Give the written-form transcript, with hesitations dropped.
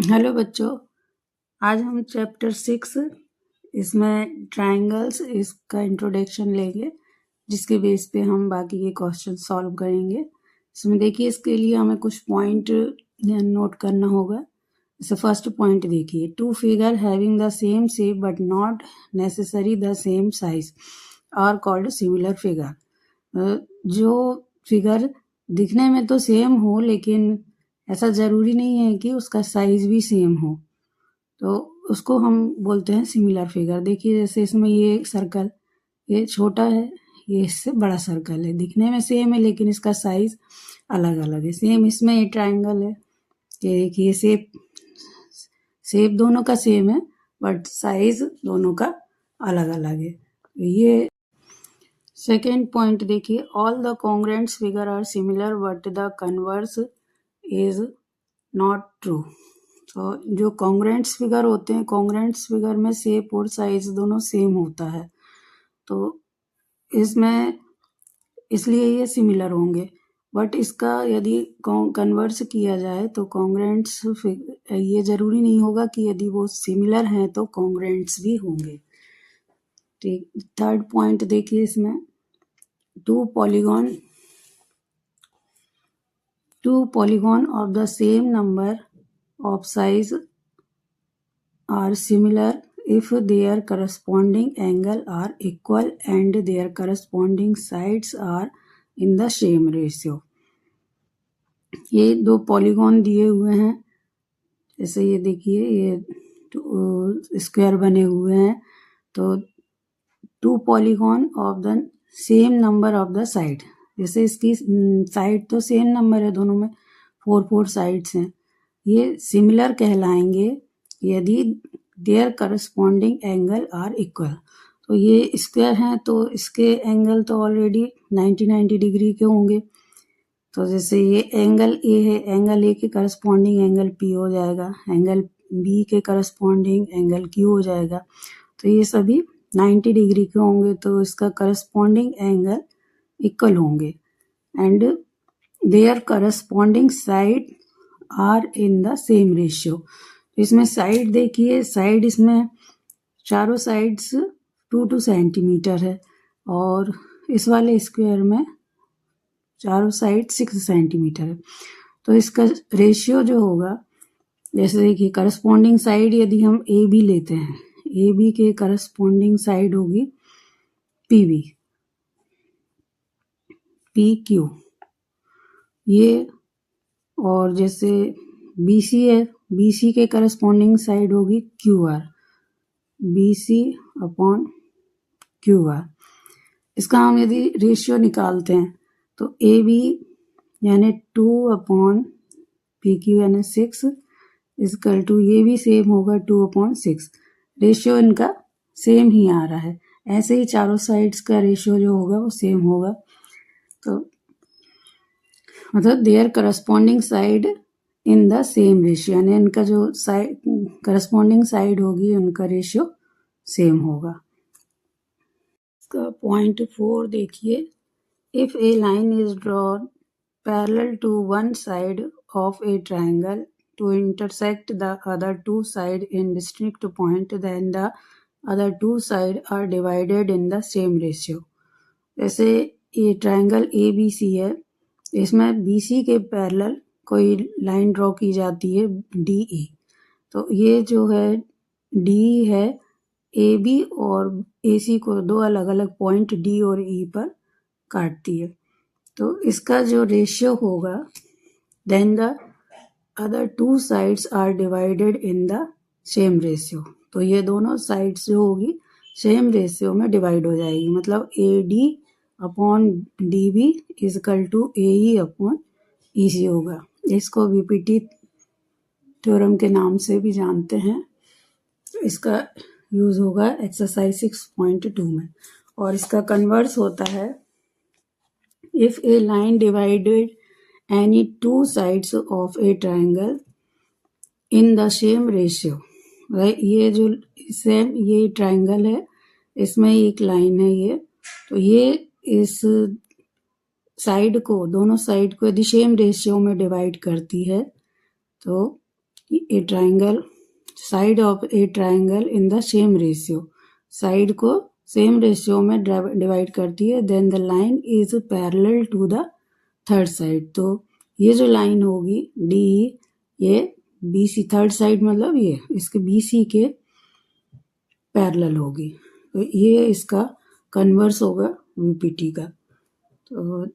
Hello बच्चों, आज हम चैप्टर 6 इसमें ट्रायंगल्स इसका इंट्रोडक्शन लेंगे, जिसके बेस पे हम बाकी के क्वेश्चन सॉल्व करेंगे। इसमें देखिए, इसके लिए हमें कुछ पॉइंट नोट करना होगा। जैसे फर्स्ट पॉइंट देखिए, two figure having the same shape but not necessary the same size are called similar figure. जो फिगर दिखने में तो सेम हो, लेकिन ऐसा ज़रूरी नहीं है कि उसका साइज भी सेम हो, तो उसको हम बोलते हैं सिमिलर फिगर। देखिए, जैसे इसमें ये सर्कल, ये छोटा है, ये इससे बड़ा सर्कल है, दिखने में सेम है लेकिन इसका साइज अलग अलग है। सेम इसमें ये ट्रायंगल है, ये देखिए शेप दोनों का सेम है बट साइज दोनों का अलग अलग है। ये सेकेंड पॉइंट देखिए, all the congruents figure are similar but the converse is not true. तो जो कॉन्ग्रेंट्स फिगर होते हैं, कॉन्ग्रेंट्स फिगर में शेप और साइज दोनों सेम होता है, तो इसमें इसलिए ये सिमिलर होंगे। बट इसका यदि कन्वर्स किया जाए तो कॉन्ग्रेंट्स ये जरूरी नहीं होगा कि यदि वो सिमिलर हैं तो कॉन्ग्रेंट्स भी होंगे। ठीक, थर्ड पॉइंट देखिए, इसमें to polygon of the same number of size are similar if their corresponding angle are equal and their corresponding sides are in the same ratio। ये दो पॉलीगॉन दिए हुए हैं, जैसे ये देखिए, ये स्क्वायर बने हुए हैं, तो two polygon of the same number of the side, जैसे इसकी साइड तो सेम नंबर है, दोनों में 4 साइड्स हैं, ये सिमिलर कहलाएंगे यदि their corresponding angle are equal. तो ये स्क्वायर हैं तो इसके एंगल तो ऑलरेडी 90 डिग्री के होंगे, तो जैसे ये एंगल ए है, एंगल ए के करस्पॉन्डिंग एंगल पी हो जाएगा, एंगल बी के करस्पॉन्डिंग एंगल क्यू हो जाएगा, तो ये सभी 90 डिग्री के होंगे, तो इसका करस्पॉन्डिंग एंगल इक्वल होंगे and their corresponding side are in the same ratio. इसमें साइड देखिए, साइड इसमें चारों साइड्स 2 सेंटीमीटर है, और इस वाले स्क्वायर में चारों साइड 6 सेंटीमीटर है, तो इसका रेशियो जो होगा, जैसे देखिए करस्पॉन्डिंग साइड यदि हम ए बी लेते हैं, ए बी के करस्पॉन्डिंग साइड होगी पी बी, पी क्यू ये, और जैसे बी सी है, बी सी के करस्पॉन्डिंग साइड होगी Q R, B C upon Q R. इसका हम यदि रेशियो निकालते हैं तो ए बी यानी 2 अपॉन पी क्यू यानी 6 इजकल टू, ये भी सेम होगा 2/6। रेशियो इनका सेम ही आ रहा है, ऐसे ही चारों साइड्स का रेशियो जो होगा वो सेम होगा, तो मतलब there corresponding side in the same ratio, यानी इनका जो साइड करस्पॉन्डिंग साइड होगी उनका रेशियो सेम होगा। इसका पॉइंट 4 देखिए, if a line is drawn parallel to one side of a triangle to intersect the other two sides in distinct point, then the other two sides are divided in the same ratio। जैसे ये triangle A B C है, इसमें B C के parallel कोई line draw की जाती है D E, तो ये जो है डी है ए बी और ए सी को दो अलग अलग पॉइंट डी और ई पर काटती है, तो इसका जो रेशियो होगा, then the other 2 sides are divided in the same ratio, तो ये दोनों साइड्स जो होगी सेम रेशियो में डिवाइड हो जाएगी, मतलब a d upon d b is equal to a e upon e c होगा। इसको बीपीटी थ्योरम के नाम से भी जानते हैं, तो इसका यूज होगा एक्सरसाइज 6.2 में, और इसका कन्वर्स होता है, if a line divided any two sides of a triangle in the same ratio, ये जो सेम ये ट्रायंगल है, इसमें एक लाइन है ये, तो ये इस साइड को, दोनों साइड को यदि सेम रेशियो में डिवाइड करती है, तो a triangle, side of a triangle in the same ratio, side को सेम रेशियो में डिवाइड करती है। Then the line is parallel to the third side, तो ये जो लाइन होगी डी, ये BC थर्ड साइड मतलब ये इसके BC के पैरेलल होगी, तो ये इसका कन्वर्स होगा VPT का। तो